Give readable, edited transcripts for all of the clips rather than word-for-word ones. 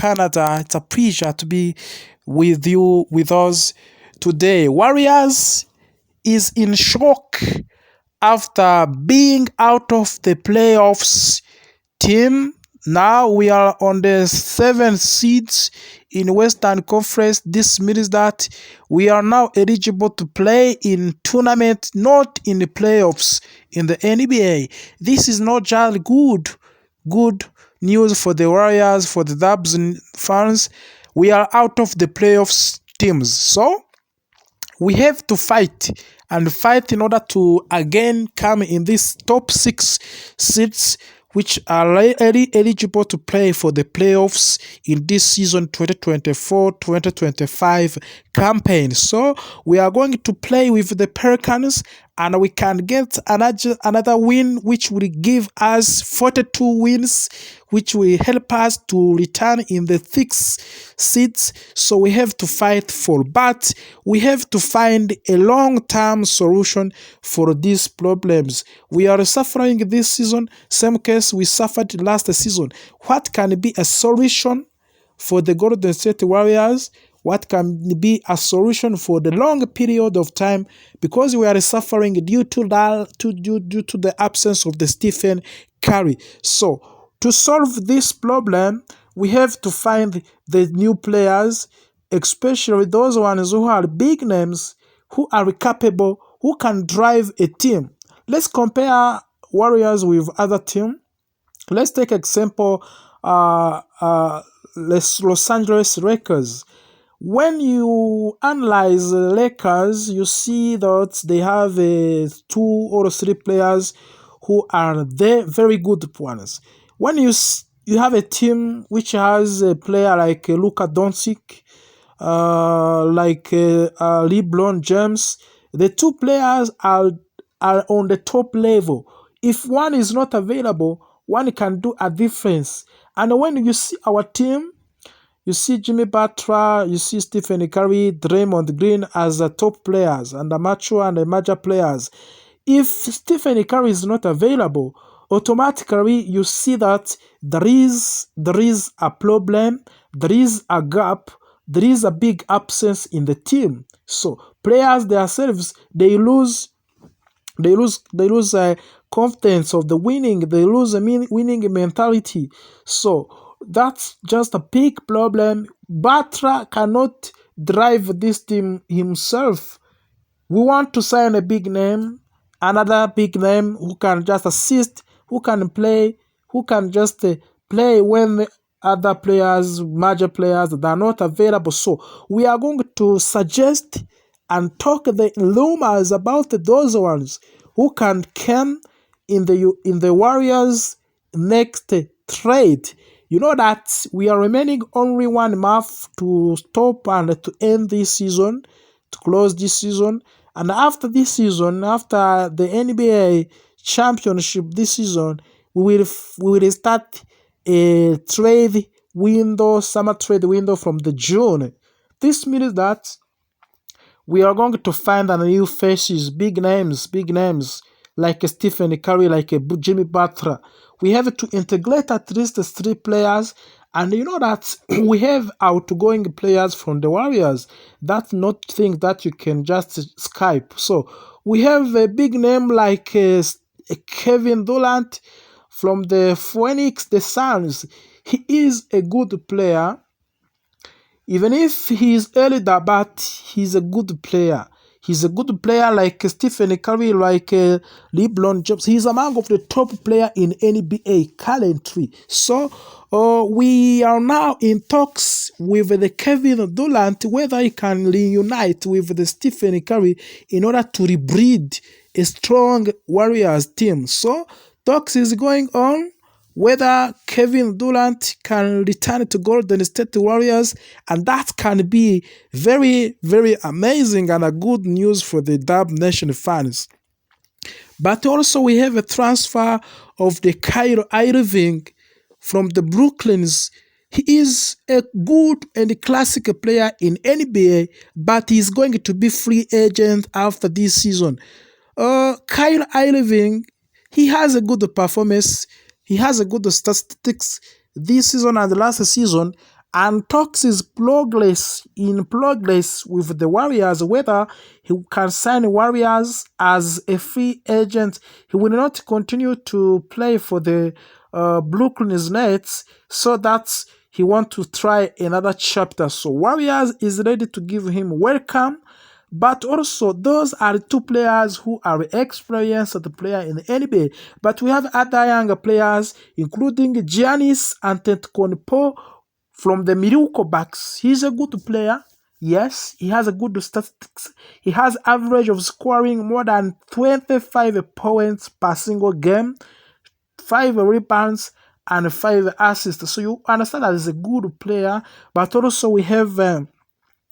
Canada. It's a pleasure to be with us today. Warriors is in shock after being out of the playoffs team. Now we are on the 7th seeds in Western Conference. This means that we are now eligible to play in tournament, not in the playoffs in the NBA. This is not just good news for the Warriors, for the Dubs fans. We are out of the playoffs teams. So we have to fight in order to again come in these top 6 seeds, which are really eligible to play for the playoffs in this season 2024-2025 campaign. So we are going to play with the Pelicans, and we can get another win, which will give us 42 wins, which will help us to return in the 6th seats. So we have to fight for, but we have to find a long-term solution for these problems. We are suffering this season, same case we suffered last season. What can be a solution for the Golden State Warriors? What can be a solution for the long period of time, because we are suffering due to the absence of the Stephen Curry. So to solve this problem, we have to find the new players, especially those ones who are big names, who are capable, who can drive a team. Let's compare Warriors with other teams. Let's take example Los Angeles Lakers. When you analyze the Lakers, you see that they have 2 or 3 players who are very good ones. When you have a team which has a player like Luka Doncic, like LeBron James, the 2 players are on the top level. If one is not available, one can do a difference. And when you see our team, you see Jimmy Butler, you see Stephen Curry, Draymond Green as the top players and the mature and the major players. If Stephen Curry is not available, automatically you see that there is a problem, there is a gap, there is a big absence in the team. So players themselves, they lose confidence of the winning. They lose a winning mentality. So that's just a big problem. Butler cannot drive this team himself. We want to sign a big name, another big name who can just assist, who can play, who can just play when other players, major players, that are not available. So we are going to suggest and talk the rumors about those ones who can come in the Warriors' next trade. You know that we are remaining only 1 month to stop and to end this season, to close this season. And after this season, after the NBA championship this season, we will start a trade window, summer trade window from the June. This means that we are going to find new faces, big names like Stephen Curry, like Jimmy Butler. We have to integrate at least 3 players, and you know that we have outgoing players from the Warriors. That's not thing that you can just Skype. So we have a big name like Kevin Durant from the Phoenix, the Suns. He is a good player. Even if he is elder, but he's a good player. He's a good player like Stephen Curry, like LeBron James. He's among of the top player in NBA currently. So we are now in talks with the Kevin Durant whether he can reunite with the Stephen Curry in order to rebreed a strong Warriors team. So talks is going on whether Kevin Durant can return to Golden State Warriors, and that can be very, very amazing and a good news for the Dub Nation fans. But also we have a transfer of the Kyrie Irving from the Brooklyns. He is a good and classic player in NBA, but he's going to be free agent after this season. Kyrie Irving, he has a good performance. He has a good statistics this season and last season, and talks is progress with the Warriors whether he can sign Warriors as a free agent. He will not continue to play for the Brooklyn Nets, so that he want to try another chapter. So Warriors is ready to give him welcome. But also, those are two players who are experienced player in the NBA. But we have other younger players, including Giannis Antetokounmpo from the Milwaukee Bucks. He's a good player. Yes, he has a good statistics. He has average of scoring more than 25 points per single game, 5 rebounds, and 5 assists. So you understand that he's a good player. But also we have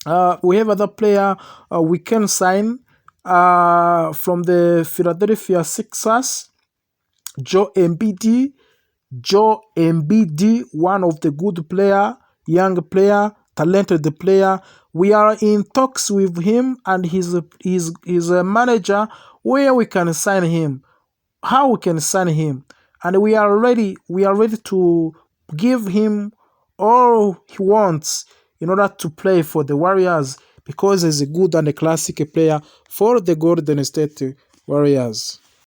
other player we can sign from the Philadelphia Sixers, Joe Embiid. Joe Embiid, one of the good player, young player, talented player. We are in talks with him and his manager where we can sign him, how we can sign him, and we are ready. We are ready to give him all he wants in order to play for the Warriors because he's a good and a classic player for the Golden State Warriors.